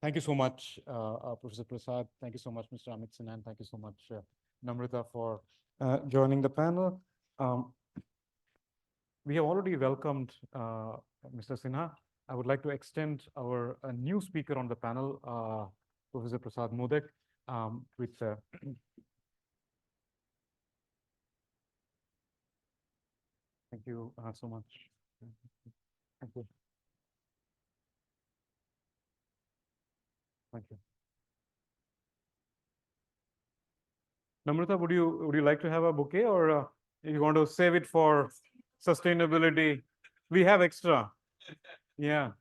Thank you so much, Professor Prasad. Thank you so much, Mr. Amit Sinha, and thank you so much, Namrata, for joining the panel. Um, we have already welcomed Mr. Sinha. I would like to extend our new speaker on the panel, Professor Prasad Modak, with thank you so much. Thank you. Thank you. Namrata, would you like to have a bouquet, or you want to save it for sustainability? We have extra. Yeah.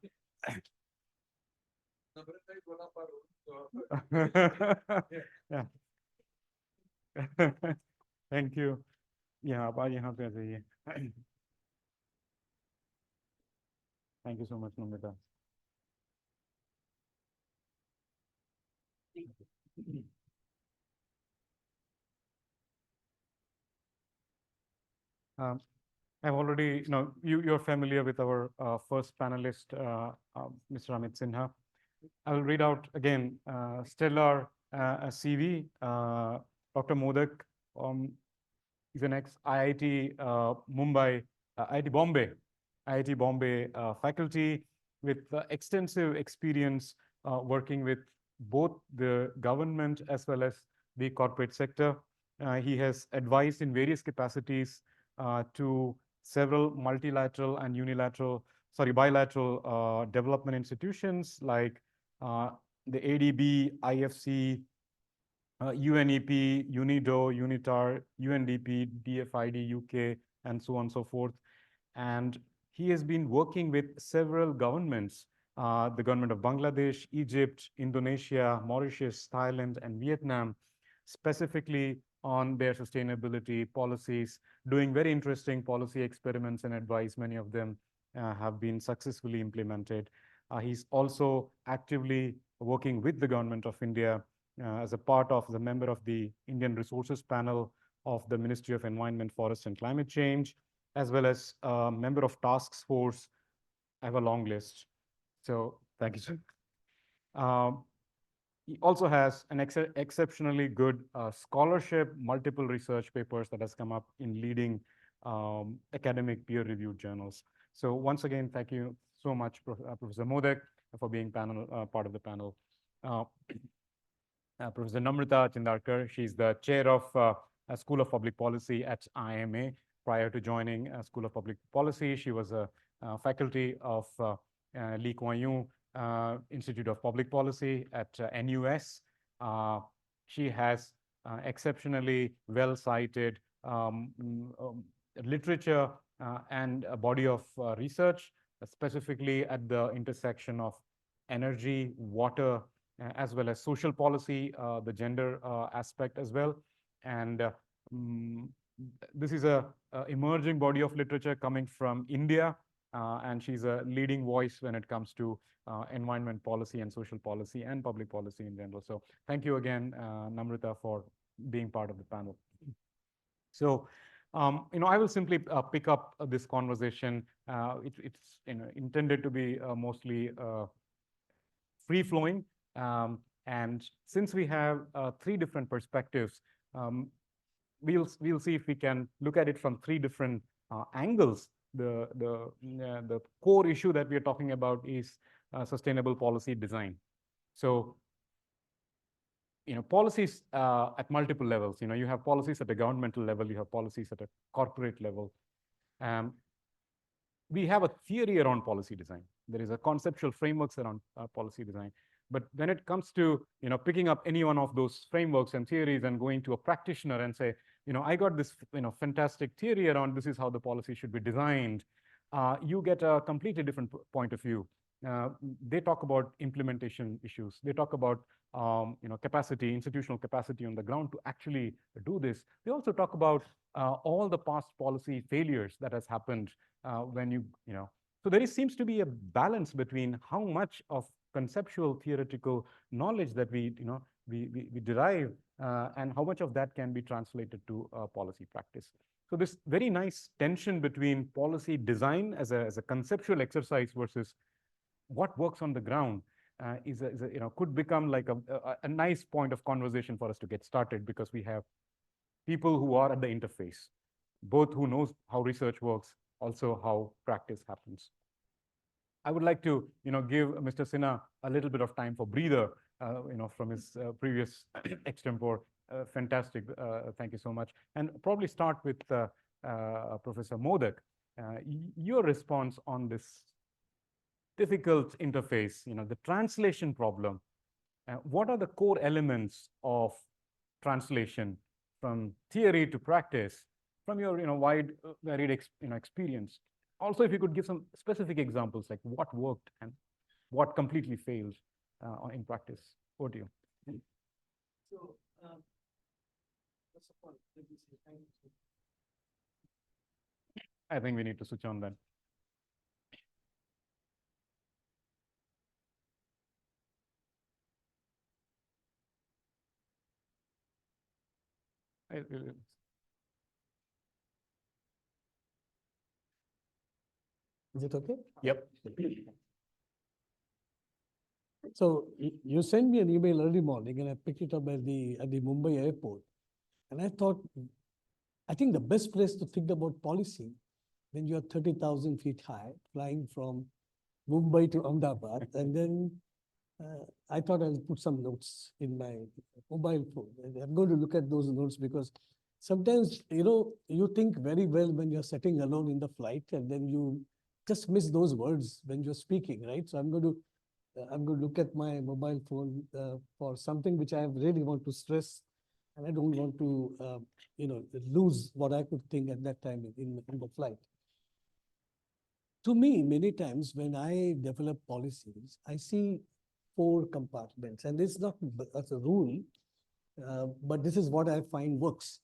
Yeah. Thank you. Yeah, आप आज यहाँ पे आ जाइए. Thank you so much, Namrata. Um, I've already, you're familiar with our first panelist, Mr. Amit Sinha. I will read out again, stellar CV, Dr. Modak, is an ex-IIT Mumbai, IIT Bombay, IIT Bombay faculty with extensive experience working with both the government as well as the corporate sector. He has advised in various capacities to several multilateral and bilateral development institutions like the ADB, IFC, UNEP, UNIDO, UNITAR, UNDP, DFID, UK, and so on and so forth. And he has been working with several governments, the government of Bangladesh, Egypt, Indonesia, Mauritius, Thailand, and Vietnam, specifically on their sustainability policies, doing very interesting policy experiments and advice. Many of them have been successfully implemented. He's also actively working with the government of India as a part of the member of the Indian Resources Panel of the Ministry of Environment, Forest and Climate Change, as well as a member of task force. I have a long list. So thank you, sir. He also has an exceptionally good scholarship, multiple research papers that has come up in leading academic peer-reviewed journals. So once again, thank you so much, Professor Modak, for being part of the panel. Professor Namrata Chindarkar, she's the chair of School of Public Policy at IIMA. Prior to joining School of Public Policy, she was a faculty of Lee Kuan Yew Institute of Public Policy at NUS. She has exceptionally well-cited literature and a body of research, specifically at the intersection of energy, water, as well as social policy, the gender aspect as well. And this is a emerging body of literature coming from India, and she's a leading voice when it comes to environment policy and social policy and public policy in general. So thank you again, Namrata, for being part of the panel. So, I will simply pick up this conversation. It's intended to be mostly free-flowing. And since we have three different perspectives, we'll see if we can look at it from three different angles. The core issue that we are talking about is sustainable policy design. So, policies at multiple levels. You have policies at a governmental level, you have policies at a corporate level. We have a theory around policy design. There is a conceptual frameworks around policy design. But when it comes to picking up any one of those frameworks and theories and going to a practitioner and say, I got this fantastic theory around this is how the policy should be designed, you get a completely different point of view. They talk about implementation issues. They talk about capacity, institutional capacity on the ground to actually do this. They also talk about all the past policy failures that has happened when so there seems to be a balance between how much of conceptual theoretical knowledge that we derive and how much of that can be translated to policy practice. So this very nice tension between policy design as a conceptual exercise versus what works on the ground could become like a nice point of conversation for us to get started, because we have people who are at the interface, both who knows how research works, also how practice happens. I would like to, give Mr. Sinha a little bit of time for breather, from his previous extempore. Fantastic. Thank you so much. And probably start with Professor Modak. Your response on this difficult interface, the translation problem. What are the core elements of translation from theory to practice, from your wide varied experience? Also, if you could give some specific examples, like what worked and what completely failed in practice. Over to you. So, first of all, let me say thank you. I think we need to switch on then. Is it okay? Yep. So you sent me an email early morning, and I picked it up at the Mumbai airport. And I thought, I think the best place to think about policy when you're 30,000 feet high, flying from Mumbai to Ahmedabad, and then I thought I'll put some notes in my mobile phone. And I'm going to look at those notes, because sometimes, you think very well when you're sitting alone in the flight, and then you just miss those words when you're speaking, right? So I'm going to look at my mobile phone for something which I really want to stress, and I don't want to, lose what I could think at that time in the flight. To me, many times when I develop policies, I see 4 compartments, and it's not as a rule, but this is what I find works.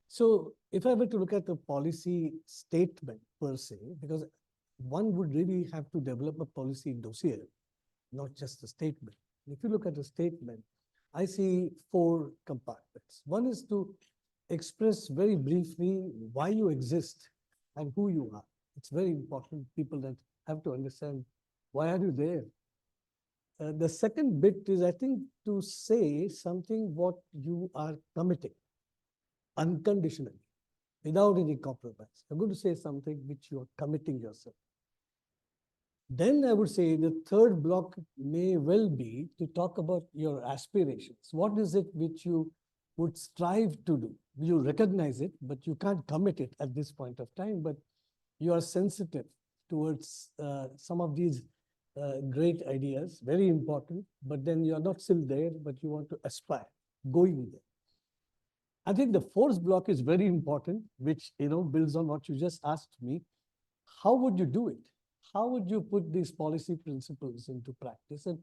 So if I were to look at the policy statement per se, because one would really have to develop a policy dossier, not just a statement. If you look at a statement, I see 4 compartments. One is to express very briefly why you exist and who you are. It's very important, people that have to understand, why are you there? The second bit is, I think, to say something what you are committing unconditionally, without any compromise. I'm going to say something which you are committing yourself. Then I would say the third block may well be to talk about your aspirations. What is it which you would strive to do? You recognize it, but you can't commit it at this point of time, but you are sensitive towards some of these great ideas, very important, but then you are not still there, but you want to aspire, going there. I think the fourth block is very important, which builds on what you just asked me. How would you do it? How would you put these policy principles into practice? And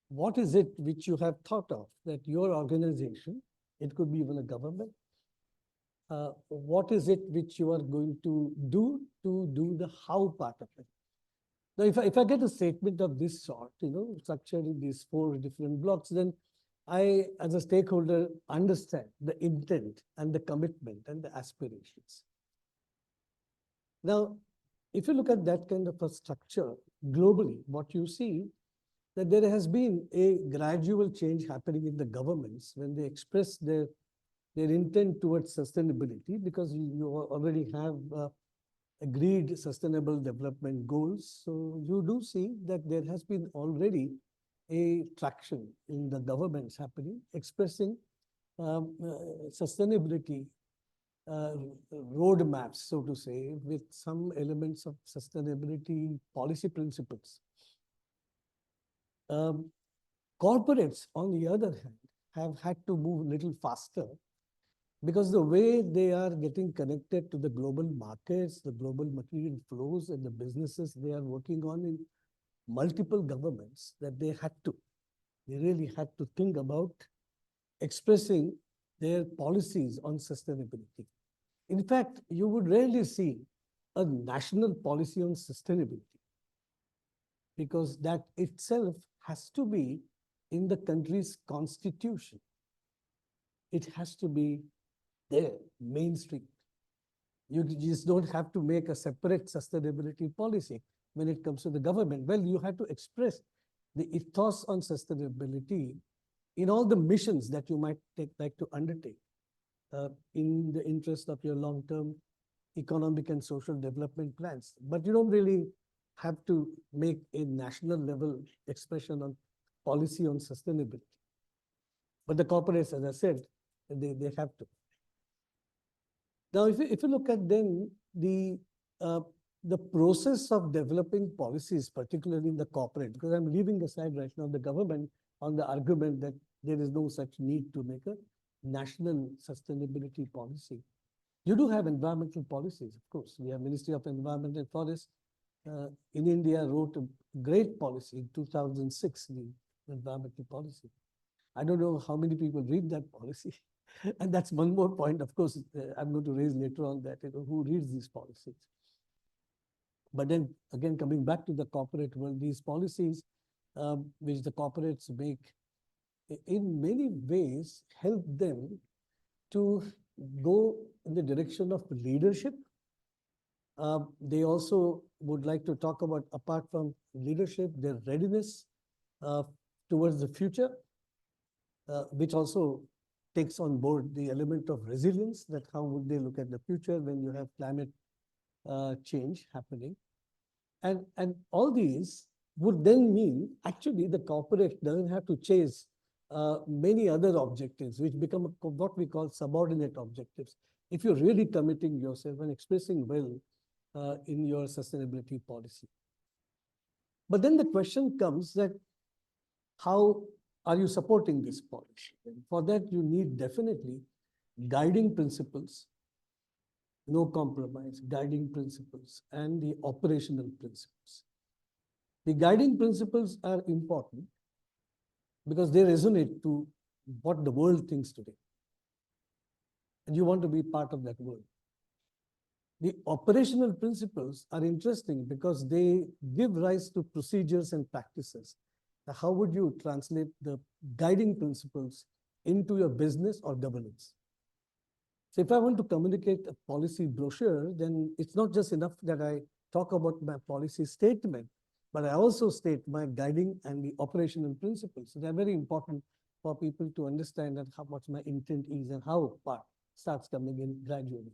what is it which you have thought of that your organization, it could be even a government, what is it which you are going to do the how part of it? Now, if I get a statement of this sort, structured in these 4 different blocks, then I, as a stakeholder, understand the intent and the commitment and the aspirations. Now, if you look at that kind of a structure globally, what you see that there has been a gradual change happening in the governments when they express their intent towards sustainability, because you already have agreed sustainable development goals. So you do see that there has been already a traction in the governments happening, expressing sustainability roadmaps, so to say, with some elements of sustainability policy principles. Corporates, on the other hand, have had to move a little faster, because the way they are getting connected to the global markets, the global material flows, and the businesses they are working on in multiple governments, that they really had to think about expressing their policies on sustainability. In fact, you would rarely see a national policy on sustainability, because that itself has to be in the country's constitution. It has to be there, mainstream. You just don't have to make a separate sustainability policy when it comes to the government. Well, you have to express the ethos on sustainability in all the missions that you might like to undertake in the interest of your long-term economic and social development plans. But you don't really have to make a national level expression on policy on sustainability. But the corporates, as I said, they have to. Now, if you look at then the process of developing policies, particularly in the corporate, because I'm leaving aside right now the government on the argument that there is no such need to make a national sustainability policy. You do have environmental policies, of course. We have Ministry of Environment and Forest in India wrote a great policy in 2006, the environmental policy. I don't know how many people read that policy. And that's one more point, of course, I'm going to raise later on that, who reads these policies. But then again, coming back to the corporate world, these policies which the corporates make, in many ways help them to go in the direction of leadership. They also would like to talk about, apart from leadership, their readiness towards the future, which also takes on board the element of resilience, that how would they look at the future when you have climate change happening. And all these would then mean, actually, the corporate doesn't have to chase many other objectives, which become what we call subordinate objectives, if you're really committing yourself and expressing well in your sustainability policy. But then the question comes that how are you supporting this policy? And for that, you need definitely guiding principles, no compromise, guiding principles, and the operational principles. The guiding principles are important because they resonate to what the world thinks today. And you want to be part of that world. The operational principles are interesting because they give rise to procedures and practices. Now, how would you translate the guiding principles into your business or governance? So if I want to communicate a policy brochure, then it's not just enough that I talk about my policy statement, but I also state my guiding and the operational principles. So they're very important for people to understand that how much my intent is and how part starts coming in gradually.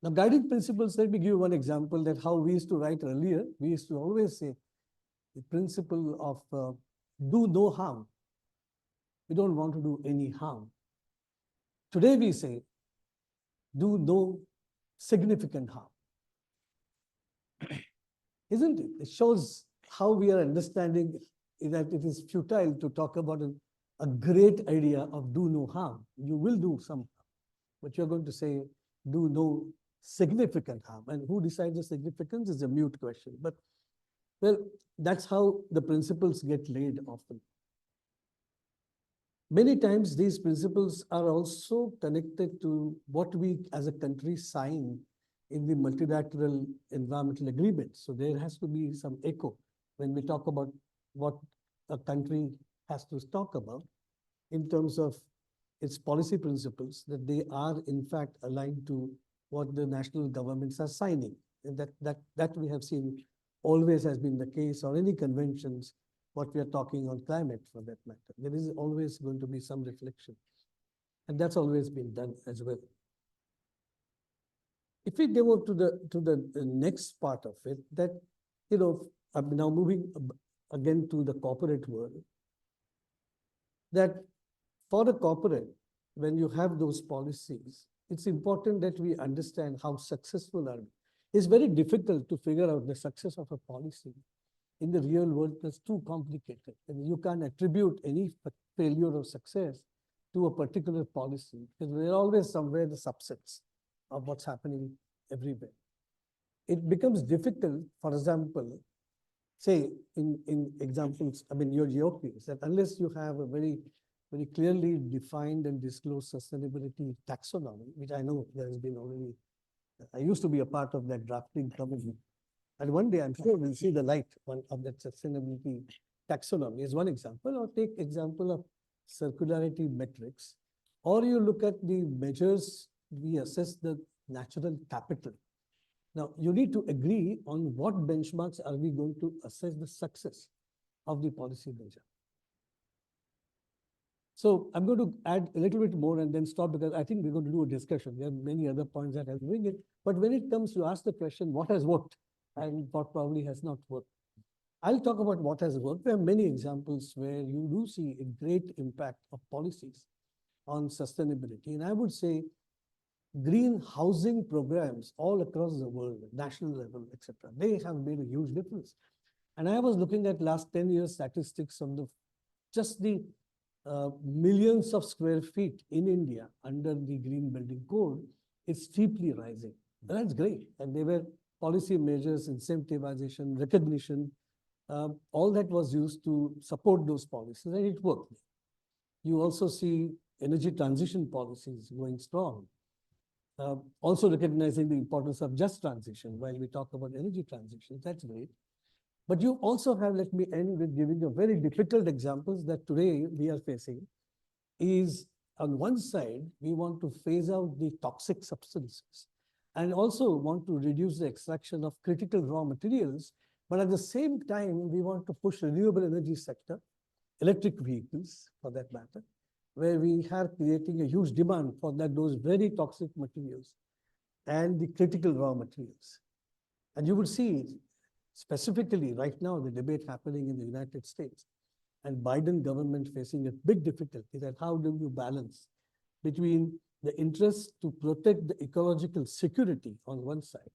Now, guiding principles, let me give you one example that how we used to write earlier. We used to always say the principle of do no harm. We don't want to do any harm. Today we say do no significant harm. Isn't it? It shows how we are understanding that it is futile to talk about a great idea of do no harm. You will do some harm, but you're going to say do no significant harm. And who decides the significance is a mute question. But, well, that's how the principles get laid often. Many times these principles are also connected to what we as a country sign in the multilateral environmental agreements. So there has to be some echo when we talk about what a country has to talk about in terms of its policy principles, that they are in fact aligned to what the national governments are signing. And that we have seen always has been the case, or any conventions, what we are talking on climate for that matter. There is always going to be some reflection. And that's always been done as well. If we go to the next part of it, that, I'm now moving again to the corporate world, that for the corporate, when you have those policies, it's important that we understand how successful are we. It's very difficult to figure out the success of a policy in the real world. That's too complicated. And you can't attribute any failure or success to a particular policy, because there are always somewhere the subsets of what's happening everywhere. It becomes difficult, for example, say in examples, your case, that unless you have a very clearly defined and disclosed sustainability taxonomy, which I know there has been already, I used to be a part of that drafting committee. And one day I'm sure we'll see the light of that sustainability taxonomy is one example, or take example of circularity metrics, or you look at the measures, we assess the natural capital. Now, you need to agree on what benchmarks are we going to assess the success of the policy measure. So I'm going to add a little bit more and then stop, because I think we're going to do a discussion. There are many other points that I'll bring it. But when it comes to ask the question, what has worked and what probably has not worked? I'll talk about what has worked. There are many examples where you do see a great impact of policies on sustainability. And I would say green housing programs all across the world, national level, etc., they have made a huge difference. And I was looking at last 10 years statistics on the just the millions of square feet in India under the Green Building Code. It's steeply rising. And that's great. And there were policy measures, incentivization, recognition, all that was used to support those policies, and it worked. You also see energy transition policies going strong. Also recognizing the importance of just transition while we talk about energy transition. That's great. But you also have, let me end with giving you very difficult examples that today we are facing. Is on one side, we want to phase out the toxic substances and also want to reduce the extraction of critical raw materials. But at the same time, we want to push renewable energy sector, electric vehicles for that matter, where we are creating a huge demand for that, those very toxic materials and the critical raw materials. And you would see specifically right now the debate happening in the United States and Biden government facing a big difficulty that how do you balance between the interest to protect the ecological security on one side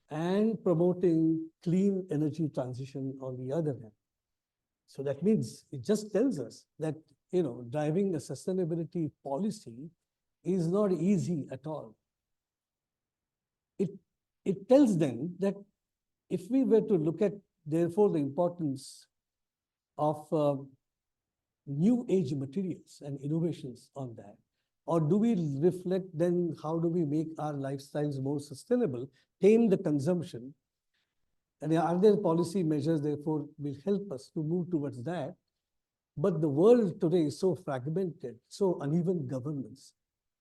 and promoting clean energy transition on the other hand. So that means it just tells us that, you know, driving a sustainability policy is not easy at all. It tells them that if we were to look at, therefore, the importance of new age materials and innovations on that, or do we reflect then how do we make our lifestyles more sustainable, tame the consumption, and are there policy measures, therefore, will help us to move towards that? But the world today is so fragmented, so uneven governance,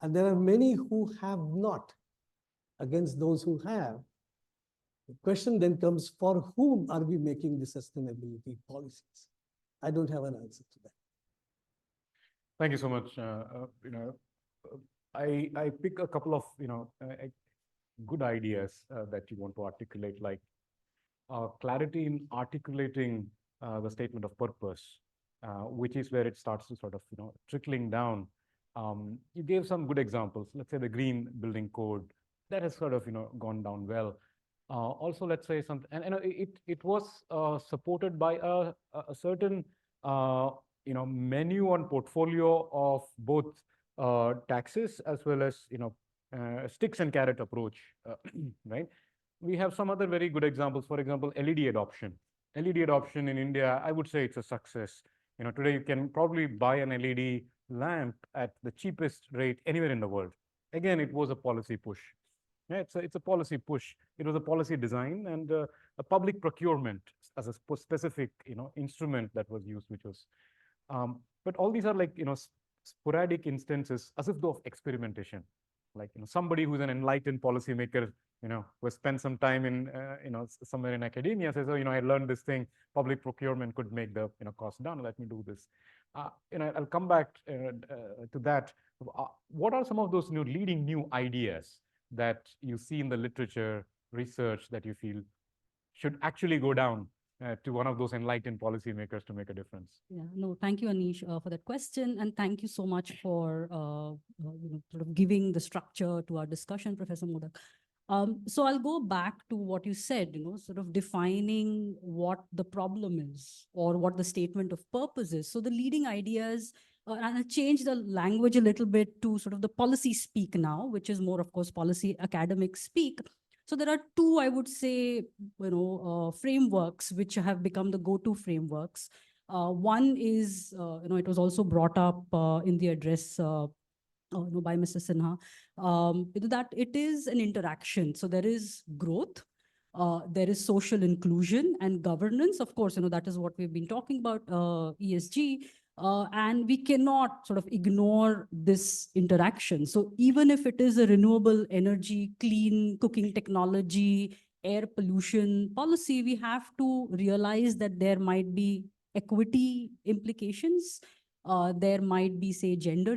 and there are many who have not against those who have. The question then comes, for whom are we making the sustainability policies? I don't have an answer to that. Thank you so much. I pick a couple of good ideas that you want to articulate, like clarity in articulating the statement of purpose, which is where it starts to sort of trickling down. You gave some good examples. Let's say the Green Building Code that has sort of gone down well. Also, let's say something, and it was supported by a certain menu on portfolio of both taxes as well as sticks and carrot approach, right? We have some other very good examples. For example, LED adoption. LED adoption in India, I would say it's a success. Today you can probably buy an LED lamp at the cheapest rate anywhere in the world. Again, it was a policy push. Yeah, it's a policy push. It was a policy design and a public procurement as a specific instrument that was used, which was. But all these are like sporadic instances, as if though of experimentation. Like somebody who's an enlightened policymaker, who has spent some time in somewhere in academia says, oh, I learned this thing. Public procurement could make the cost down. Let me do this. I'll come back to that. What are some of those leading new ideas that you see in the literature, research that you feel should actually go down to one of those enlightened policymakers to make a difference? Yeah, no, thank you, Anish, for that question. And thank you so much for sort of giving the structure to our discussion, Professor Modak. So I'll go back to what you said, sort of defining what the problem is or what the statement of purpose is. So the leading ideas, and I'll change the language a little bit to sort of the policy speak now, which is more, of course, policy academic speak. So there are two, I would say, frameworks which have become the go-to frameworks. One is, it was also brought up in the address by Mr. Sinha, that it is an interaction. So there is growth, there is social inclusion and governance. Of course, that is what we've been talking about, ESG. And we cannot sort of ignore this interaction. So even if it is a renewable energy, clean cooking technology, air pollution policy, we have to realize that there might be equity implications. There might be, say, gender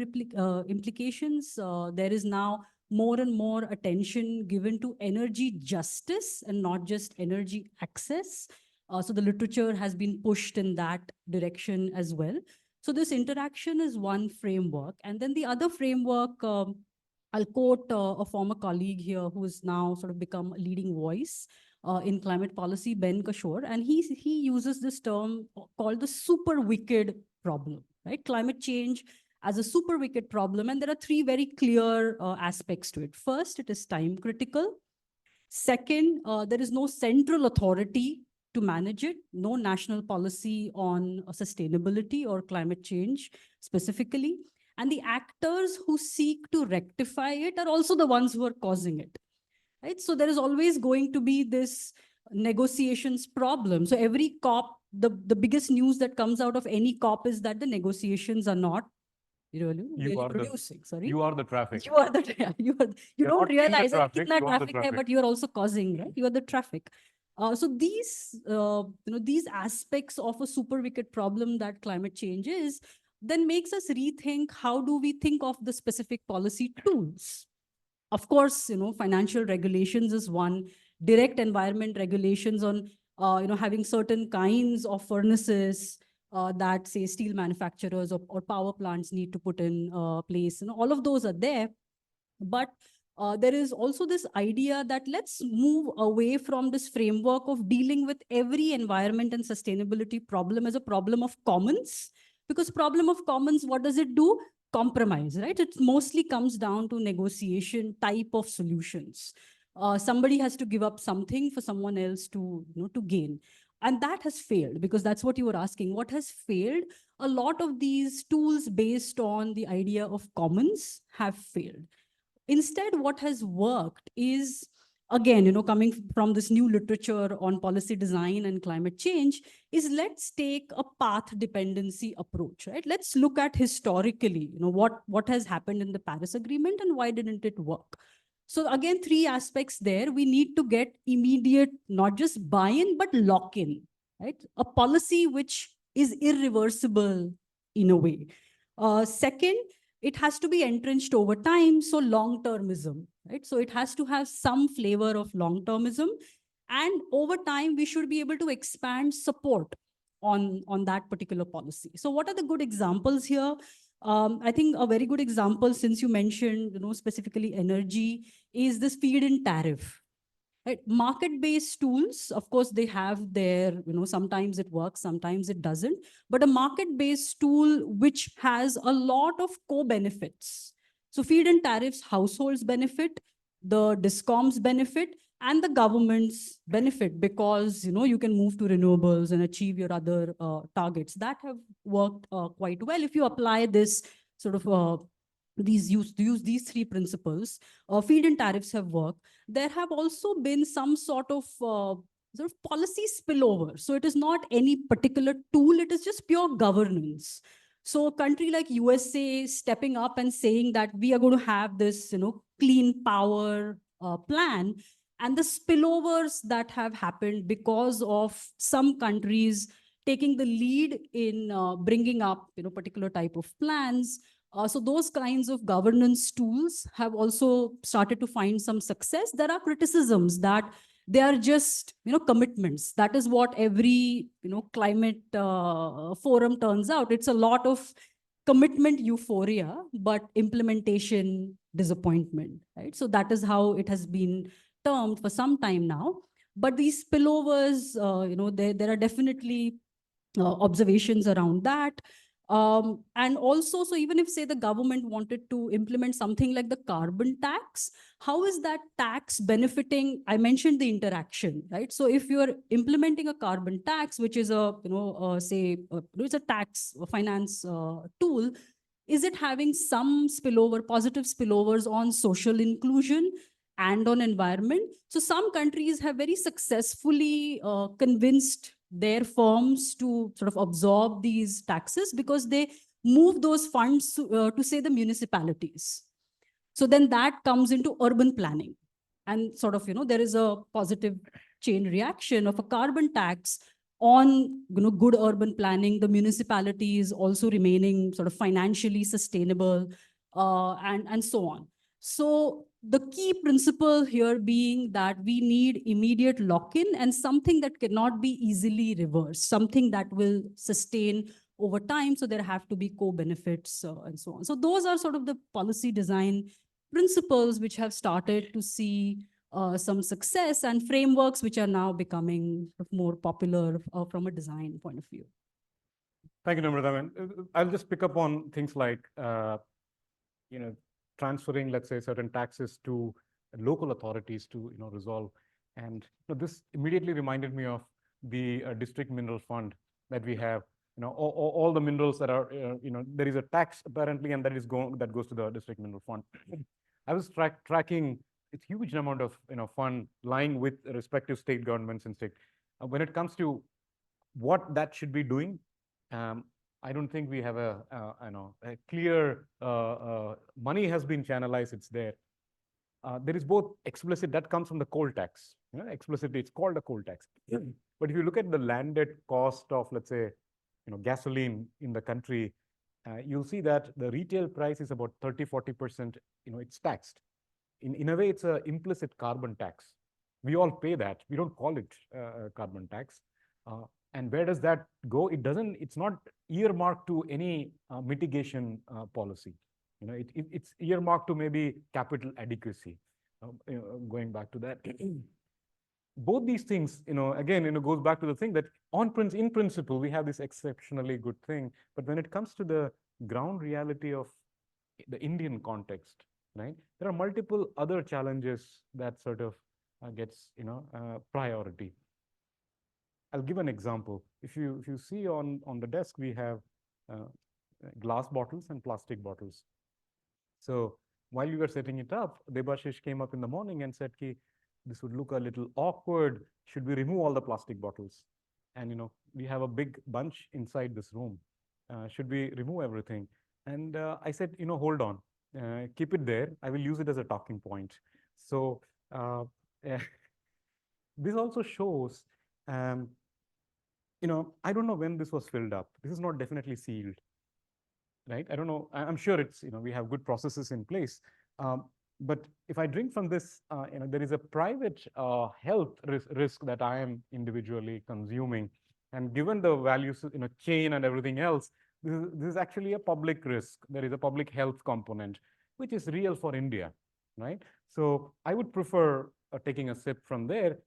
implications. There is now more and more attention given to energy justice and not just energy access. So the literature has been pushed in that direction as well. So this interaction is one framework. And then the other framework, I'll quote a former colleague here who has now sort of become a leading voice in climate policy, Ben Kishore, and he uses this term called the super wicked problem, right? Climate change as a super wicked problem. And there are three very clear aspects to it. First, it is time critical. Second, there is no central authority to manage it, no national policy on sustainability or climate change specifically. And the actors who seek to rectify it are also the ones who are causing it, right? So there is always going to be this negotiations problem. So every COP, the biggest news that comes out of any COP is that the negotiations are not really producing. Sorry, you are the traffic. you are the you You're don't not in the realize that traffic, in that you are the traffic hai, traffic. but you are also causing, right? You are the traffic. So these these aspects of a super wicked problem that climate change is then makes us rethink how do we think of the specific policy tools. Of course, financial regulations is one, direct environment regulations on having certain kinds of furnaces that, say, steel manufacturers or power plants need to put in place. All of those are there. But there is also this idea that let's move away from this framework of dealing with every environment and sustainability problem as a problem of commons. Because problem of commons, what does it do? Compromise, right? It mostly comes down to negotiation type of solutions. Somebody has to give up something for someone else to, to gain. And that has failed, because that's what you were asking. What has failed? A lot of these tools based on the idea of commons have failed. Instead, what has worked is, again, coming from this new literature on policy design and climate change, is let's take a path dependency approach, right? Let's look at historically, what has happened in the Paris Agreement and why didn't it work? So again, three aspects there. We need to get immediate, not just buy-in, but lock-in, right? A policy which is irreversible in a way. Second, it has to be entrenched over time. So long-termism, right? So it has to have some flavor of long-termism. And over time, we should be able to expand support on that particular policy. So what are the good examples here? I think a very good example, since you mentioned, specifically energy, is this feed-in tariff. Right? Market-based tools, of course, they have their, sometimes it works, sometimes it doesn't. But a market-based tool which has a lot of co-benefits. So feed-in tariffs, households benefit, the discoms benefit, and the governments benefit, because you can move to renewables and achieve your other targets that have worked quite well if you apply this sort of use these three principles. Feed-in tariffs have worked. There have also been some sort of policy spillover. So it is not any particular tool, it is just pure governance. So a country like USA stepping up and saying that we are going to have this, clean power plan, and the spillovers that have happened because of some countries taking the lead in bringing up, particular type of plans. So those kinds of governance tools have also started to find some success. There are criticisms that they are just, commitments. That is what every, climate forum turns out. It's a lot of commitment euphoria, but implementation disappointment, right? So that is how it has been termed for some time now. But these spillovers, there are definitely observations around that. And also, so even if, say, the government wanted to implement something like the carbon tax, how is that tax benefiting? I mentioned the interaction, right? So if you're implementing a carbon tax, which is a, it's a tax finance tool, is it having some positive spillovers on social inclusion and on environment? So some countries have very successfully convinced their firms to sort of absorb these taxes because they move those funds to say the municipalities. So then that comes into urban planning. And sort of, there is a positive chain reaction of a carbon tax on, good urban planning, the municipalities also remaining sort of financially sustainable, and so on. So the key principle here being that we need immediate lock-in and something that cannot be easily reversed, something that will sustain over time. So there have to be co-benefits and so on. So those are sort of the policy design principles which have started to see some success, and frameworks which are now becoming more popular from a design point of view. Thank you, Namrata. I'll just pick up on things like, transferring, let's say, certain taxes to local authorities to, resolve. And this immediately reminded me of the district mineral fund that we have. All the minerals that are, there is a tax apparently, and that goes to the district mineral fund. I was tracking a huge amount of, fund lying with respective state governments and state. When it comes to what that should be doing, I don't think we have a clear money has been channelized. It's there. There is both explicit that comes from the coal tax. Explicitly, it's called a coal tax. But if you look at the landed cost of, let's say, gasoline in the country, you'll see that the retail price is about 30–40%. It's taxed. In a way, it's an implicit carbon tax. We all pay that. We don't call it carbon tax. And where does that go? It's not earmarked to any mitigation policy. It's earmarked to maybe capital adequacy. Going back to that, both these things, again, goes back to the thing that in principle, we have this exceptionally good thing. But when it comes to the ground reality of the Indian context, right, there are multiple other challenges that sort of gets, priority. I'll give an example. If you see on the desk, we have glass bottles and plastic bottles. So while we were setting it up, Debashish came up in the morning and said, this would look a little awkward. Should we remove all the plastic bottles? And, we have a big bunch inside this room. Should we remove everything? And I said, hold on, keep it there. I will use it as a talking point. So this also shows, I don't know when this was filled up. This is not definitely sealed, right? I don't know. I'm sure it's, we have good processes in place. But if I drink from this, there is a private health risk that I am individually consuming. And given the values, chain and everything else, this is actually a public risk. There is a public health component, which is real for India, right? So I would prefer taking a sip from there,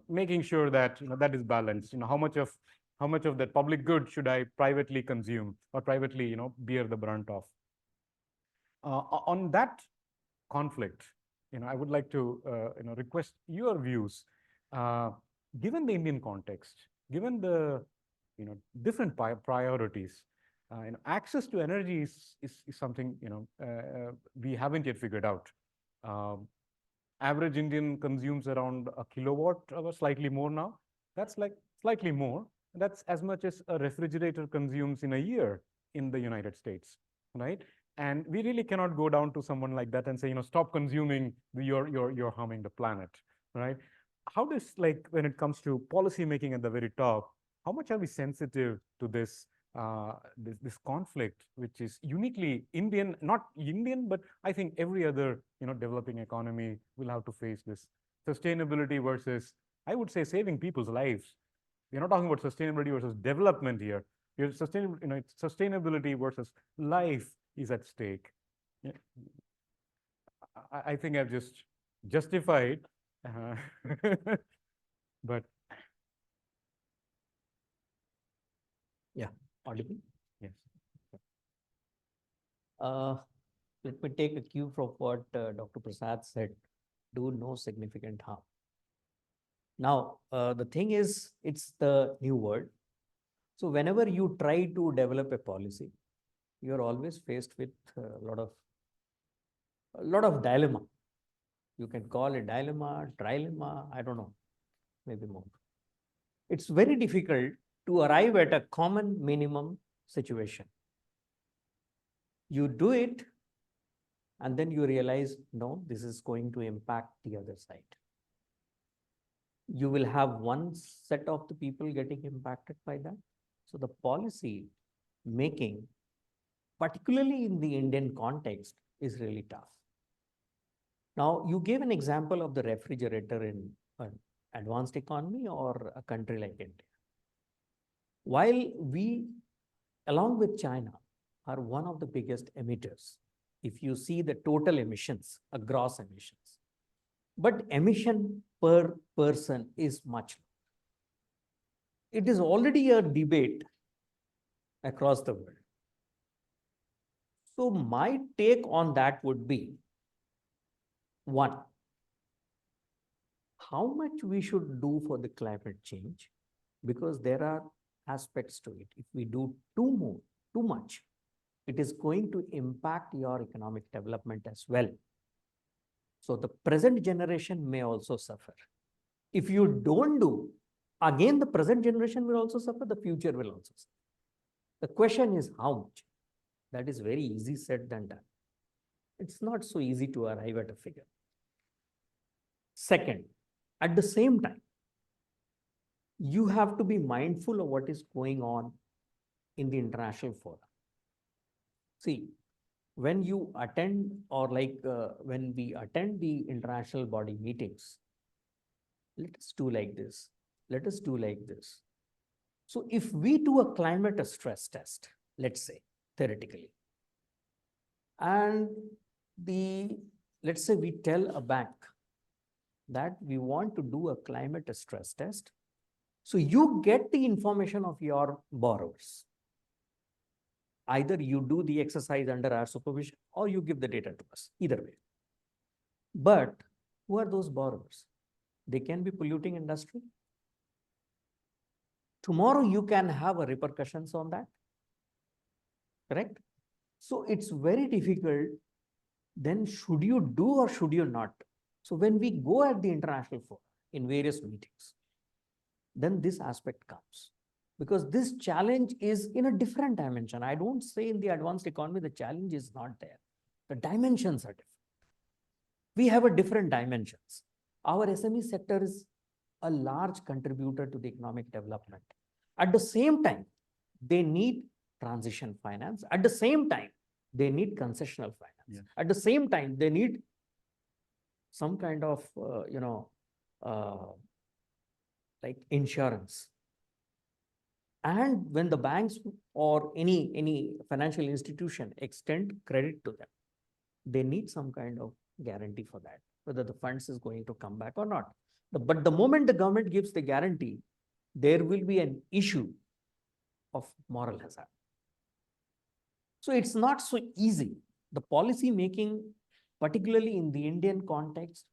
making sure that, that is balanced. How much of that public good should I privately consume or privately, bear the brunt of? On that conflict, I would like to, request your views. Given the Indian context, given the, different priorities, access to energy is something, we haven't yet figured out. Average Indian consumes around a kilowatt hour, slightly more now. That's like slightly more. That's as much as a refrigerator consumes in a year in the United States, right? And we really cannot go down to someone like that and say, stop consuming, you're harming the planet, right? How does, like, when it comes to policy making at the very top, how much are we sensitive to this this conflict, which is uniquely Indian, not Indian, but I think every other developing economy will have to face this sustainability versus, I would say, saving people's lives. We're not talking about sustainability versus development here. Sustainability versus life is at stake. Yeah. I think I've just justified, but yeah, audible. Yes. Let me take a cue from what Dr. Prasad said. Do no significant harm. Now, the thing is, it's the new world. So whenever you try to develop a policy, you're always faced with a lot of dilemma. You can call it dilemma, trilemma, I don't know, maybe more. it's very difficult to arrive at a common minimum situation. You do it, and then you realize, no, this is going to impact the other side. You will have one set of the people getting impacted by that. So the policy making, particularly in the Indian context, is really tough. Now, you gave an example of the refrigerator in an advanced economy or a country like India. While we, along with China, are one of the biggest emitters, if you see the total emissions, gross emissions, but emission per person is much lower. It is already a debate across the world. So my take on that would be, one, how much we should do for the climate change, because there are aspects to it. If we do too much, it is going to impact your economic development as well. So the present generation may also suffer. If you don't do, again, the present generation will also suffer, the future will also suffer. The question is how much? That is very easy said than done. It's not so easy to arrive at a figure. Second, at the same time, you have to be mindful of what is going on in the international fora. See, when you attend, or when we attend the international body meetings, let us do like this, let us do like this. So if we do a climate stress test, let's say, theoretically, and let's say we tell a bank that we want to do a climate stress test, so you get the information of your borrowers. Either you do the exercise under our supervision or you give the data to us, either way. But who are those borrowers? They can be polluting industry. Tomorrow you can have a repercussions on that, correct? So it's very difficult. Then should you do or should you not? So when we go at the international forum in various meetings, then this aspect comes. Because this challenge is in a different dimension. I don't say in the advanced economy, the challenge is not there. The dimensions are different. We have a different dimensions. Our SME sector is a large contributor to the economic development. At the same time, they need transition finance. At the same time, they need concessional finance. Yeah. At the same time, they need some kind of, like insurance. And when the banks or any financial institution extend credit to them, they need some kind of guarantee for that, whether the funds is going to come back or not. But the moment the government gives the guarantee, there will be an issue of moral hazard. So it's not so easy. The policy making, particularly in the Indian context,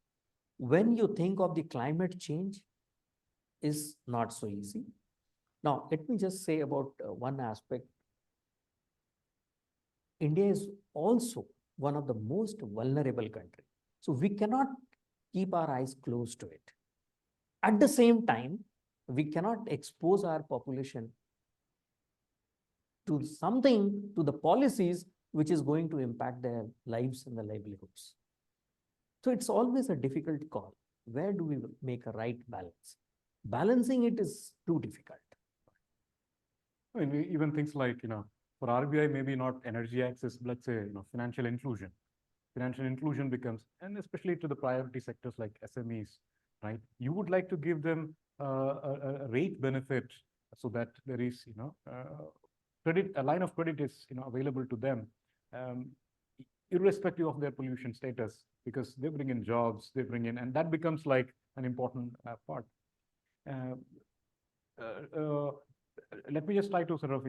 when you think of the climate change, is not so easy. Now, let me just say about one aspect. India is also one of the most vulnerable countries. So we cannot keep our eyes closed to it. At the same time, we cannot expose our population to something, to the policies which is going to impact their lives and their livelihoods. So it's always a difficult call. Where do we make a right balance? Balancing it is too difficult. I mean, even things like, for RBI, maybe not energy access, let's say, financial inclusion. Financial inclusion becomes, and especially to the priority sectors like SMEs, right? You would like to give them a rate benefit so that there is, credit, a line of credit is, available to them, irrespective of their pollution status, because they bring in jobs, they bring in, and that becomes like an important part. Let me just try to sort of,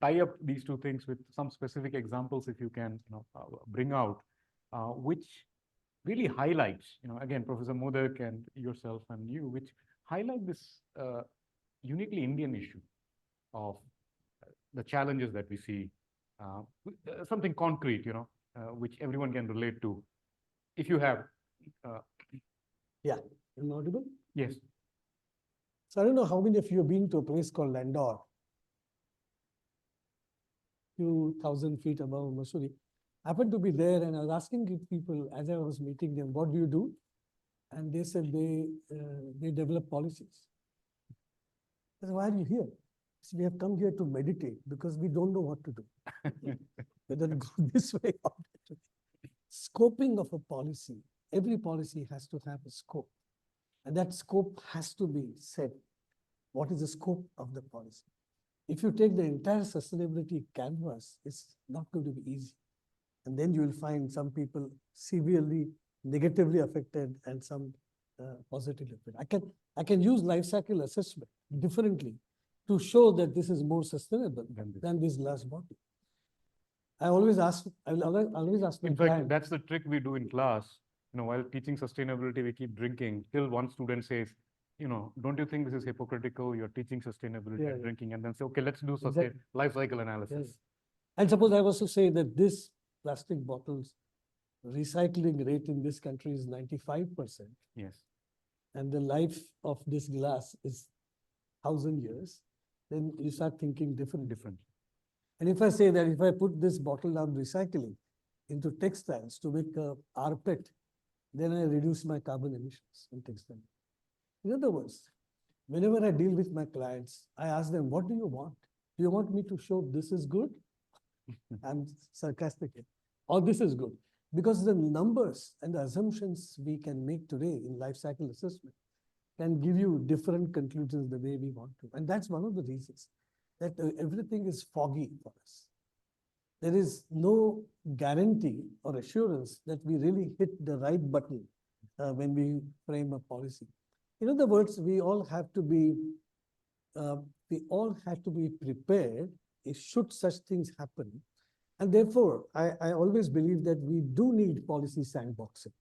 tie up these two things with some specific examples, if you can, bring out, which really highlights, again, Professor Modak and yourself and you, which highlight this uniquely Indian issue of the challenges that we see, something concrete, which everyone can relate to. If you have. Yeah, am I audible? Yes. So I don't know how many of you have been to a place called Landor, few thousand feet above Missouri. I happened to be there and I was asking people as I was meeting them, what do you do? And they said they develop policies. I said, why are you here? So we have come here to meditate because we don't know what to do. Whether to go this way or that way. Scoping of a policy, every policy has to have a scope. And that scope has to be set. What is the scope of the policy? If you take the entire sustainability canvas, it's not going to be easy. And then you will find some people severely negatively affected and some positively affected. I can use life cycle assessment differently to show that this is more sustainable than this last bottle. I will always ask my In fact, client. that's the trick we do in class. While teaching sustainability, we keep drinking till one student says, don't you think this is hypocritical? You're teaching sustainability and drinking, and then say, okay, let's do life cycle analysis. Yes. And suppose I was to say that this plastic bottles recycling rate in this country is 95%. Yes. And the life of this glass is 1,000 years, then you start thinking different. And if I say that if I put this bottle I'm recycling into textiles to make a rPET, then I reduce my carbon emissions in textile. In other words, whenever I deal with my clients, I ask them, what do you want? Do you want me to show this is good? I'm sarcastic here. Or this is good. Because the numbers and the assumptions we can make today in life cycle assessment can give you different conclusions the way we want to. And that's one of the reasons that everything is foggy for us. There is no guarantee or assurance that we really hit the right button when we frame a policy. In other words, we all have to be prepared if should such things happen. And therefore, I always believe that we do need policy sandboxing.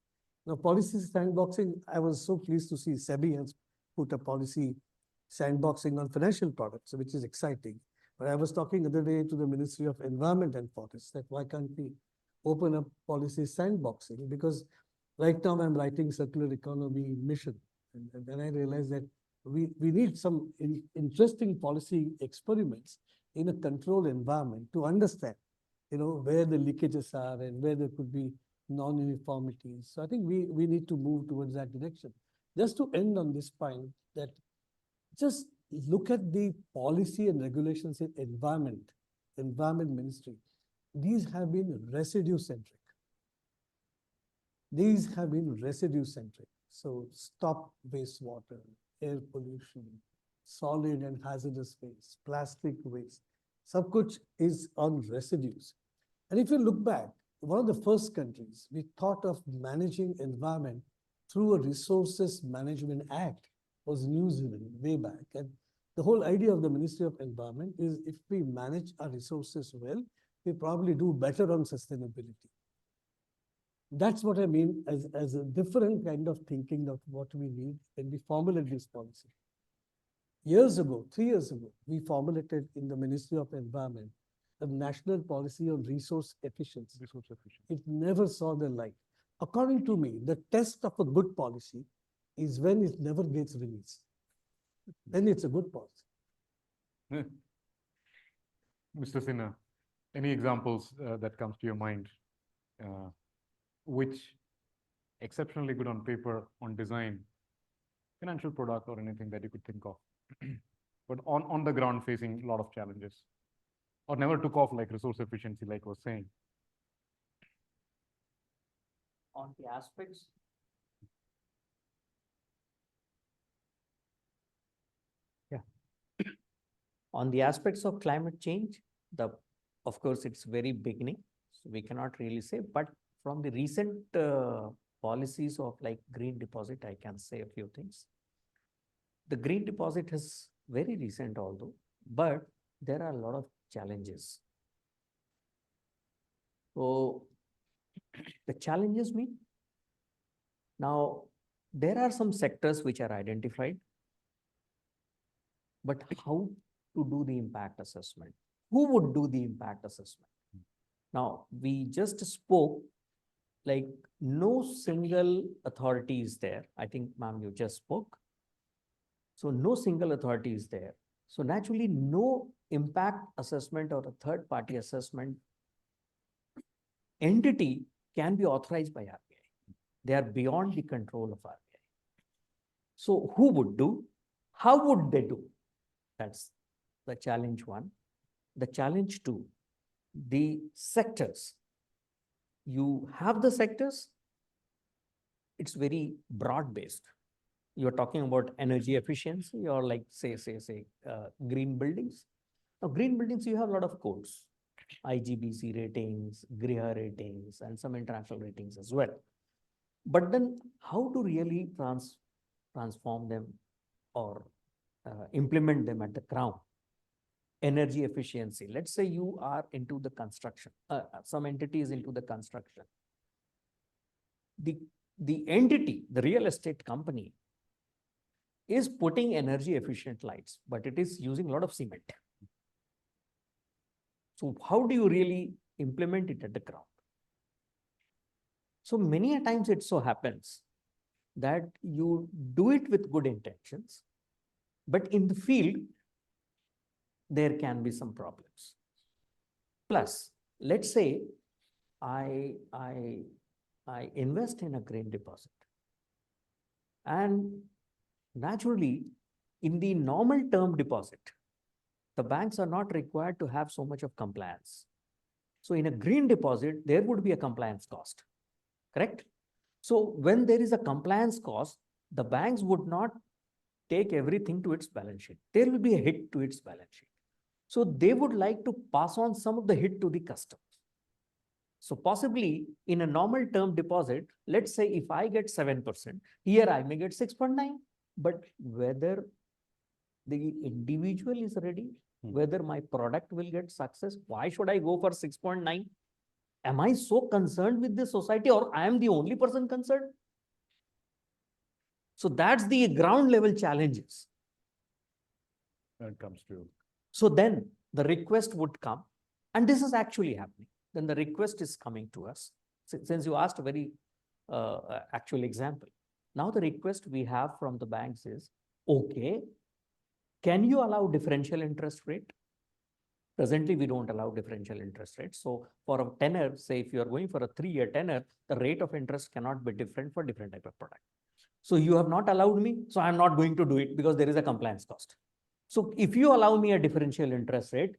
Now, policy sandboxing, I was so pleased to see SEBI has put a policy sandboxing on financial products, which is exciting. But I was talking the other day to the Ministry of Environment and Forests that why can't we open up policy sandboxing? Because right now I'm writing circular economy mission. And then I realized that we need some interesting policy experiments in a controlled environment to understand, where the leakages are and where there could be non-uniformities. So I think we need to move towards that direction. Just to end on this point, that just look at the policy and regulations in environment ministry. These have been residue-centric. So stop wastewater, air pollution, solid and hazardous waste, plastic waste. Sab kuch is on residues. And if you look back, one of the first countries we thought of managing environment through a Resources Management Act was New Zealand way back. And the whole idea of the Ministry of Environment is if we manage our resources well, we probably do better on sustainability. That's what I mean as a different kind of thinking of what we need when we formulate this policy. 3 years ago, we formulated in the Ministry of Environment a national policy on resource efficiency. It never saw the light. According to me, the test of a good policy is when it never gets released. Then it's a good policy. Mr. Sinha, any examples that comes to your mind, which exceptionally good on paper, on design, financial product or anything that you could think of, but on the ground facing a lot of challenges, or never took off like resource efficiency, like I was saying? On the aspects, on the aspects of climate change, of course, it's very beginning, so we cannot really say, but from the recent policies of like green deposit, I can say a few things. The green deposit is very recent although, but there are a lot of challenges. So the challenges mean, now there are some sectors which are identified, but how to do the impact assessment? Who would do the impact assessment? Now, we just spoke like no single authority is there. I think, ma'am, you just spoke. So no single authority is there. So naturally, no impact assessment or a third party assessment entity can be authorized by RBI. They are beyond the control of RBI. So who would do? How would they do? That's the challenge one. The challenge two, the sectors. You have the sectors, it's very broad based. You're talking about energy efficiency or like say green buildings. Now green buildings, you have a lot of codes, IGBC ratings, GRIHA ratings, and some international ratings as well. But then how to really transform them or implement them at the ground? Energy efficiency. Let's say you are into the construction, some entity is into the construction. The entity, the real estate company, is putting energy efficient lights, but it is using a lot of cement. So how do you really implement it at the ground? So many a times it so happens that you do it with good intentions, but in the field, there can be some problems. Plus, let's say I invest in a grain deposit, and naturally, in the normal term deposit, the banks are not required to have so much of compliance. So in a green deposit, there would be a compliance cost, correct? So when there is a compliance cost, the banks would not take everything to its balance sheet. There will be a hit to its balance sheet. So they would like to pass on some of the hit to the customers. So possibly in a normal term deposit, let's say if I get 7%, here I may get 6.9, but whether the individual is ready, whether my product will get success, why should I go for 6.9? Am I so concerned with the society, or I am the only person concerned? So that's the ground level challenges. When it comes to. So then the request would come, and this is actually happening. Then the request is coming to us. Since you asked a very actual example. Now the request we have from the banks is, okay, can you allow differential interest rate? Presently, we don't allow differential interest rate. So for a tenor, say if you are going for a 3-year tenor, the rate of interest cannot be different for different type of product. So you have not allowed me, so I'm not going to do it because there is a compliance cost. So if you allow me a differential interest rate,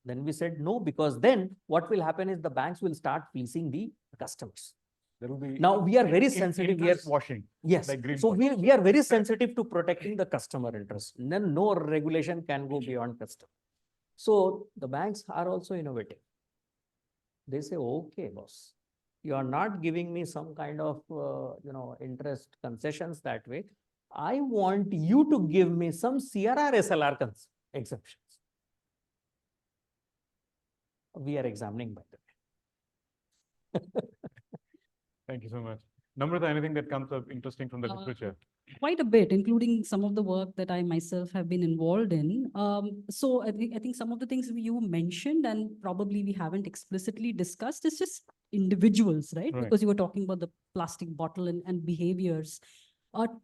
then we said no, because then what will happen is the banks will start fleecing the customers. There will be now we are very sensitive. Washing. Yes. Like green so washing. we are very sensitive to protecting the customer interest. And then no regulation can go beyond customer. So the banks are also innovative. They say, okay, boss, you are not giving me some kind of interest concessions that way. I want you to give me some CRR SLR exemptions. We are examining, by the way. Thank you so much. Namrata, anything that comes up interesting from the literature? Quite a bit, including some of the work that I myself have been involved in. So I think some of the things you mentioned, and probably we haven't explicitly discussed, is just individuals, right? Because you were talking about the plastic bottle and behaviors.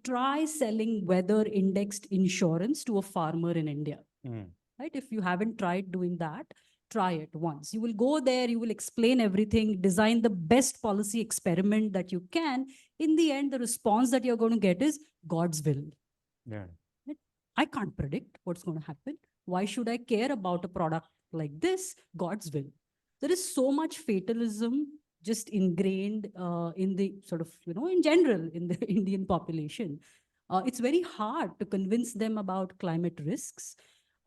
Try selling weather indexed insurance to a farmer in India, right? If you haven't tried doing that, try it once. You will go there, you will explain everything, design the best policy experiment that you can. In the end, the response that you're going to get is God's will. Yeah. I can't predict what's going to happen. Why should I care about a product like this? God's will. There is so much fatalism just ingrained in the sort of, in general, in the Indian population. It's very hard to convince them about climate risks.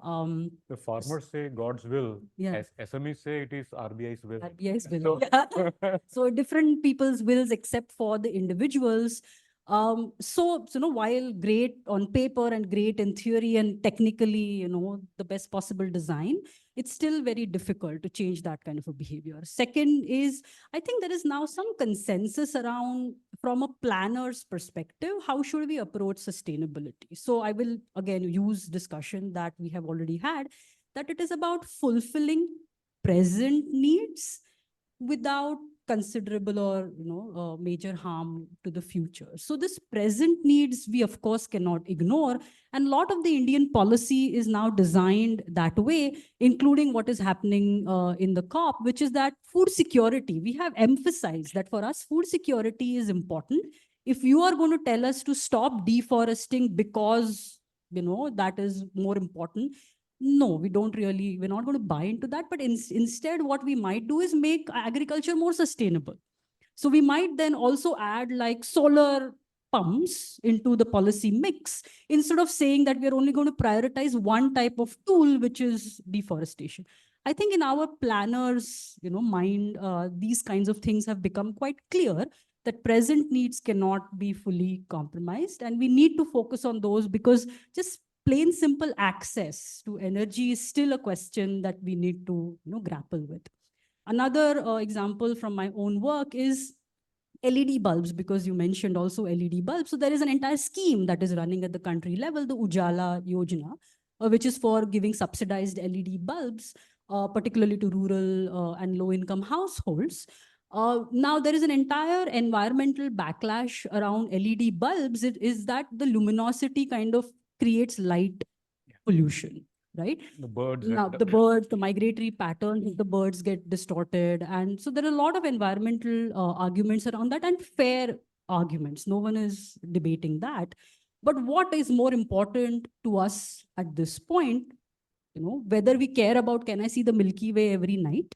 The farmers say God's will. Yeah. As SMEs say it is RBI's will. RBI's will. So, Yeah. So different people's wills except for the individuals. So while great on paper and great in theory and technically, the best possible design, it's still very difficult to change that kind of a behavior. Second is, I think there is now some consensus around, from a planner's perspective, how should we approach sustainability? So I will again use discussion that we have already had, that it is about fulfilling present needs without considerable or major harm to the future. So this present needs we of course cannot ignore, and a lot of the Indian policy is now designed that way, including what is happening in the COP, which is that food security. We have emphasized that for us food security is important. If you are going to tell us to stop deforesting because that is more important, no, we're not going to buy into that. But instead, what we might do is make agriculture more sustainable. So we might then also add like solar pumps into the policy mix, instead of saying that we're only going to prioritize one type of tool, which is deforestation. I think in our planners, mind, these kinds of things have become quite clear, that present needs cannot be fully compromised. And we need to focus on those, because just plain simple access to energy is still a question that we need to grapple with. Another example from my own work is LED bulbs, because you mentioned also LED bulbs. So there is an entire scheme that is running at the country level, the Ujala Yojana, which is for giving subsidized LED bulbs, particularly to rural and low-income households. Now, there is an entire environmental backlash around LED bulbs. It is that the luminosity kind of creates light pollution, right? The birds. Now, the birds, the migratory patterns of the birds get distorted. And so there are a lot of environmental arguments around that, and fair arguments. No one is debating that. But what is more important to us at this point, whether we care about, can I see the Milky Way every night?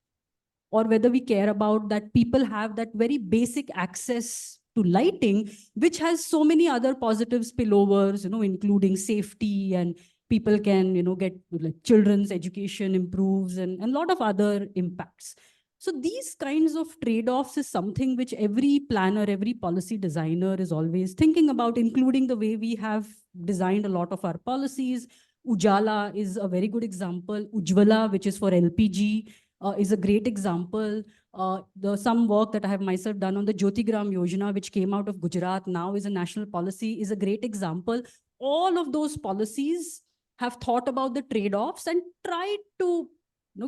Or whether we care about that people have that very basic access to lighting, which has so many other positive spillovers, including safety, and people can, get like children's education improves, and a lot of other impacts. So these kinds of trade-offs is something which every planner, every policy designer is always thinking about, including the way we have designed a lot of our policies. Ujala is a very good example. Ujjwala, which is for LPG, is a great example. Some work that I have myself done on the Jyotigram Yojana, which came out of Gujarat, now is a national policy, is a great example. All of those policies have thought about the trade-offs and tried to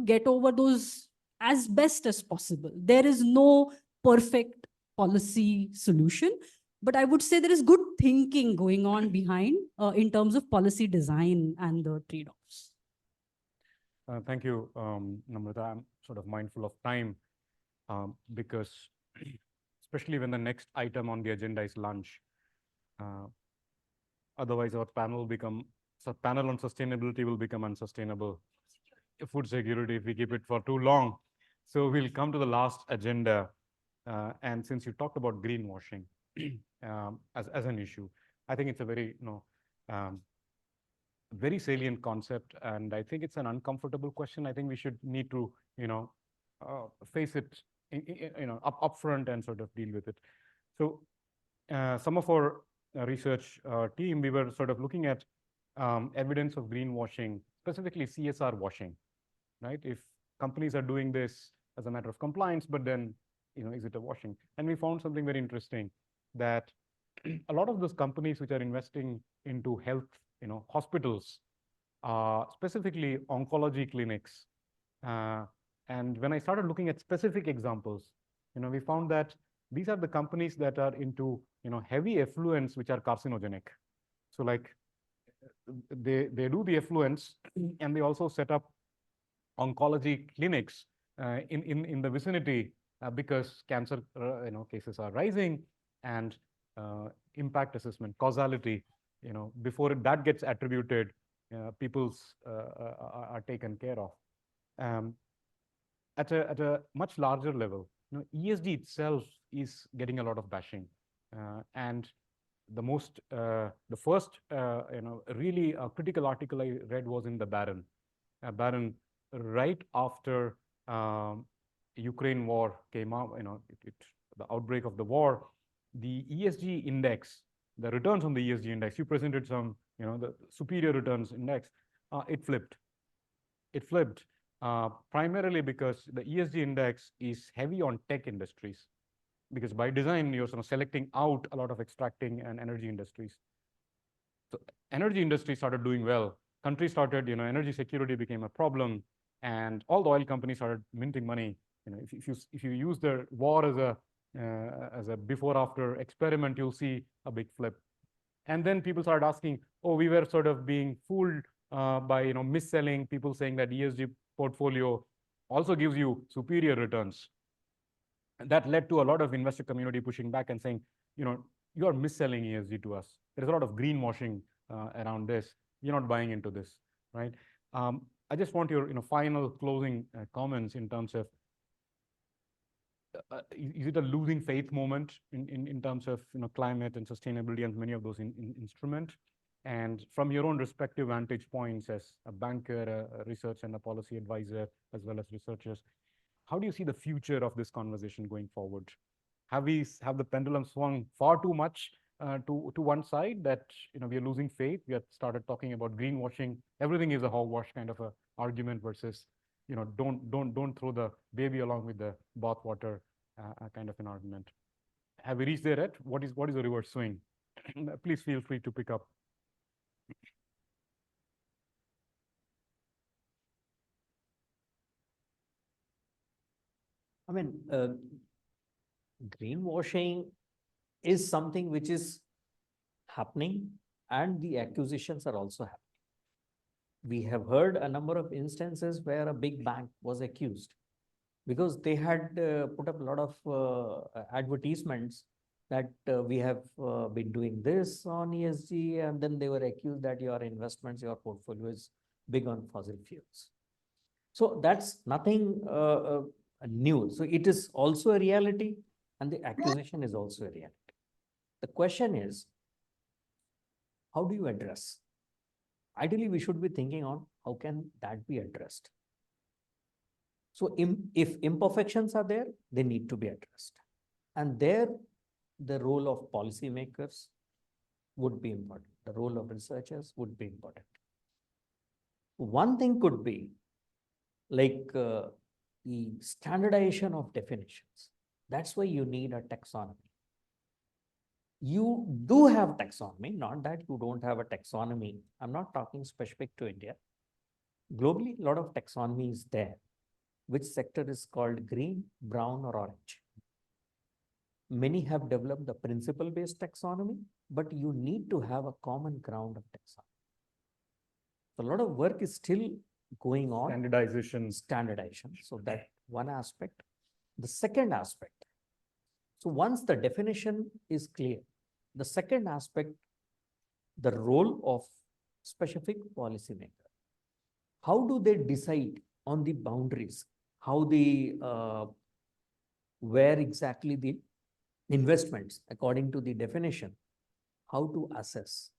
get over those as best as possible. There is no perfect policy solution, but I would say there is good thinking going on behind in terms of policy design and the trade-offs. Thank you, Namrata. I'm sort of mindful of time because especially when the next item on the agenda is lunch. Otherwise, our panel on sustainability will become unsustainable. Food security, if we keep it for too long. So we'll come to the last agenda. And since you talked about greenwashing as an issue, I think it's a very, very salient concept, and I think it's an uncomfortable question. I think we should need to, face it, upfront and sort of deal with it. So, some of our research team, we were sort of looking at evidence of greenwashing, specifically CSR washing, right? If companies are doing this as a matter of compliance, but then, is it a washing? And we found something very interesting, that a lot of those companies which are investing into health, hospitals, specifically oncology clinics. And when I started looking at specific examples, we found that these are the companies that are into, heavy effluents, which are carcinogenic. So like they do the effluents, and they also set up oncology clinics in the vicinity because cancer cases are rising, and impact assessment, causality, before that gets attributed, people's are taken care of. At a much larger level, ESG itself is getting a lot of bashing, and the first really critical article I read was in the Barron. Right after Ukraine war came out, the outbreak of the war, the ESG index, the returns on the ESG index, you presented some, the superior returns index, it flipped. It flipped primarily because the ESG index is heavy on tech industries, because by design, you're sort of selecting out a lot of extracting and energy industries. So energy industry started doing well. Countries started, energy security became a problem, and all the oil companies started minting money. if you use the war as a before after experiment, you'll see a big flip. And then people started asking, oh, we were sort of being fooled by mis-selling, people saying that ESG portfolio also gives you superior returns. And that led to a lot of investor community pushing back and saying, you are mis-selling ESG to us. There's a lot of greenwashing around this. You're not buying into this, right? I just want your final closing comments in terms of, is it a losing faith moment in terms of climate and sustainability and many of those instruments? And from your own respective vantage points as a banker, a research and a policy advisor, as well as researchers, how do you see the future of this conversation going forward? Have the pendulum swung far too much to one side that we are losing faith? We have started talking about greenwashing. Everything is a hogwash kind of a argument versus don't throw the baby along with the bathwater kind of an argument. Have we reached there yet? What is the reverse swing? Please feel free to pick up. I mean, greenwashing is something which is happening, and the accusations are also happening. We have heard a number of instances where a big bank was accused because they had put up a lot of advertisements that we have been doing this on ESG, and then they were accused that your investments, your portfolio is big on fossil fuels. So that's nothing new. So it is also a reality, and the accusation is also a reality. The question is, how do you address? Ideally, we should be thinking on how can that be addressed. So if imperfections are there, they need to be addressed. And there, the role of policymakers would be important. The role of researchers would be important. One thing could be like the standardization of definitions. That's why you need a taxonomy. You do have taxonomy, not that you don't have a taxonomy. I'm not talking specific to India. Globally, a lot of taxonomy is there. Which sector is called green, brown, or orange? Many have developed the principle-based taxonomy, but you need to have a common ground of taxonomy. So a lot of work is still going on. Standardization. So that one aspect. The second aspect. So once the definition is clear, the second aspect, the role of specific policymaker. How do they decide on the boundaries? How where exactly the investments according to the definition? How to assess?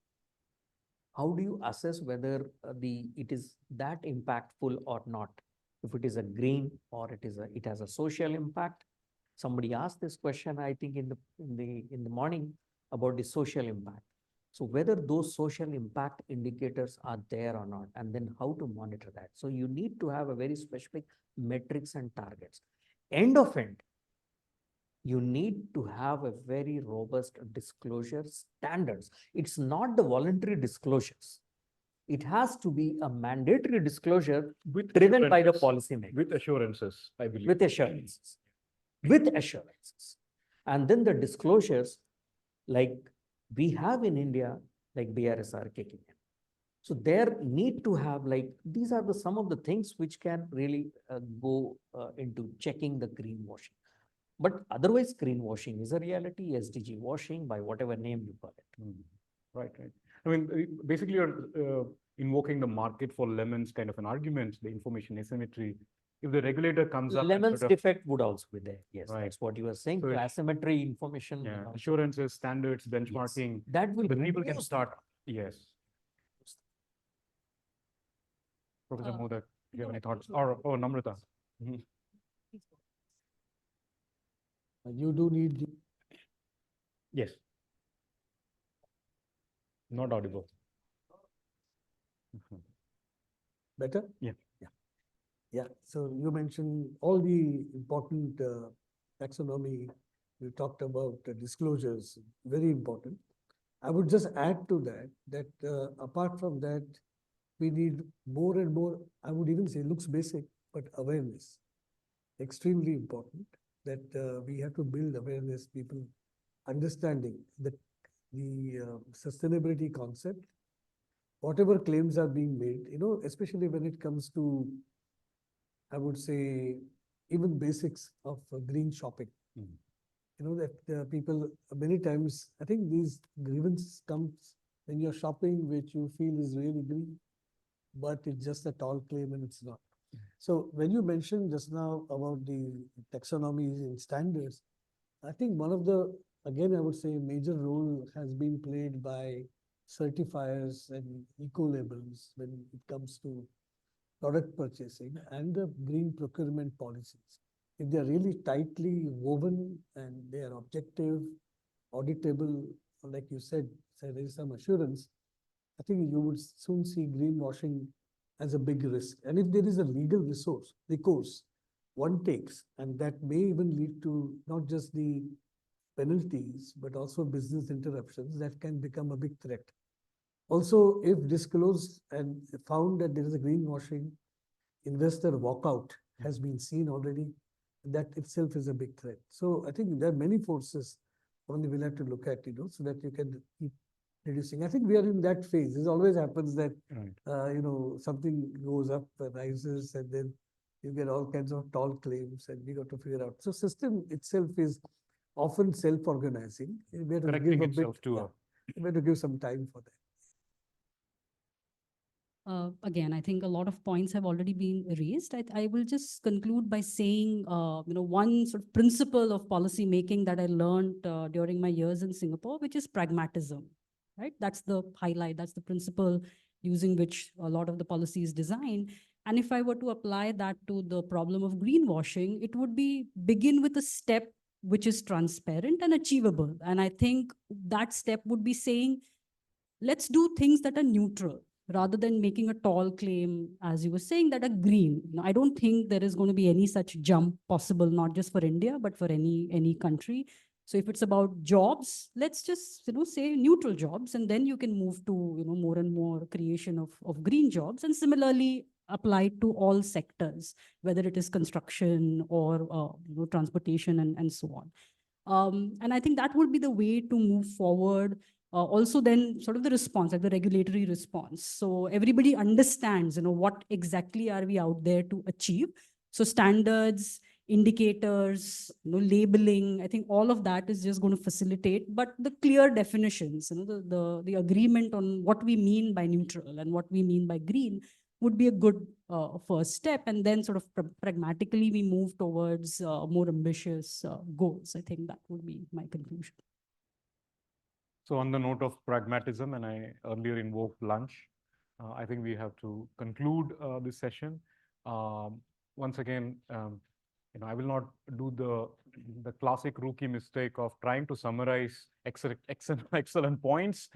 How do you assess whether it is that impactful or not? If it is a green or it has a social impact. Somebody asked this question, I think in the morning, about the social impact. So whether those social impact indicators are there or not, and then how to monitor that. So you need to have a very specific metrics and targets. End of it, you need to have a very robust disclosure standards. It's not the voluntary disclosures. It has to be a mandatory disclosure driven by the policymaker. With assurances, I believe. With assurances. With assurances. And then the disclosures, like we have in India, like BRSR kicking in. So there need to have these are some of the things which can really go into checking the greenwashing. But otherwise, greenwashing is a reality, SDG washing, by whatever name you call it. Right. I mean, basically, you're invoking the market for lemons kind of an argument, the information asymmetry. If the regulator comes up, lemons defect would also be there. Yes, right. That's what you were saying. So asymmetry information. Yeah, assurances, standards, benchmarking. Yes. That will. The people can start. Yes. Professor Modak, do you have any thoughts? Or Namrata. You do need the. Yes. Not audible. Better? Yeah. Yeah. So you mentioned all the important taxonomy. You talked about disclosures, very important. I would just add to that apart from that, we need more and more, I would even say looks basic, but awareness. extremely important, that we have to build awareness, people understanding that the sustainability concept, whatever claims are being made, especially when it comes to, I would say, even basics of green shopping. That people many times, I think these grievances comes when you're shopping, which you feel is really green, but it's just a tall claim and it's not. So when you mentioned just now about the taxonomies and standards, I think one of the, again, I would say major role has been played by certifiers and eco-labels when it comes to product purchasing and the green procurement policies. If they are really tightly woven and they are objective, auditable, like you said, so there is some assurance, I think you would soon see greenwashing as a big risk. And if there is a legal recourse one takes, and that may even lead to not just the penalties, but also business interruptions, that can become a big threat. Also, if disclosed and found that there is a greenwashing, investor walkout has been seen already, that itself is a big threat. So I think there are many forces only we'll have to look at, so that you can keep reducing. I think we are in that phase. It always happens that, something goes up, rises, and then you get all kinds of tall claims, and we got to figure out. So system itself is often self-organizing. We have to Correcting give a bit, itself to we have to give some time for that. Again, I think a lot of points have already been raised. I will just conclude by saying, one sort of principle of policy making that I learned during my years in Singapore, which is pragmatism, right? That's the highlight, that's the principle using which a lot of the policy is designed. And if I were to apply that to the problem of greenwashing, it would be begin with a step which is transparent and achievable. And I think that step would be saying, let's do things that are neutral rather than making a tall claim, as you were saying, that are green. I don't think there is going to be any such jump possible, not just for India, but for any country. So if it's about jobs, let's just say neutral jobs, and then you can move to more and more creation of green jobs, and similarly apply to all sectors, whether it is construction or transportation and so on. And I think that would be the way to move forward. Also then sort of the response, like the regulatory response. So everybody understands, what exactly are we out there to achieve. So standards, indicators, labeling, I think all of that is just going to facilitate, but the clear definitions, the agreement on what we mean by neutral and what we mean by green would be a good first step. And then sort of pragmatically we move towards more ambitious goals. I think that would be my conclusion. So on the note of pragmatism, and I earlier invoked lunch, I think we have to conclude this session. Once again, I will not do the classic rookie mistake of trying to summarize excellent points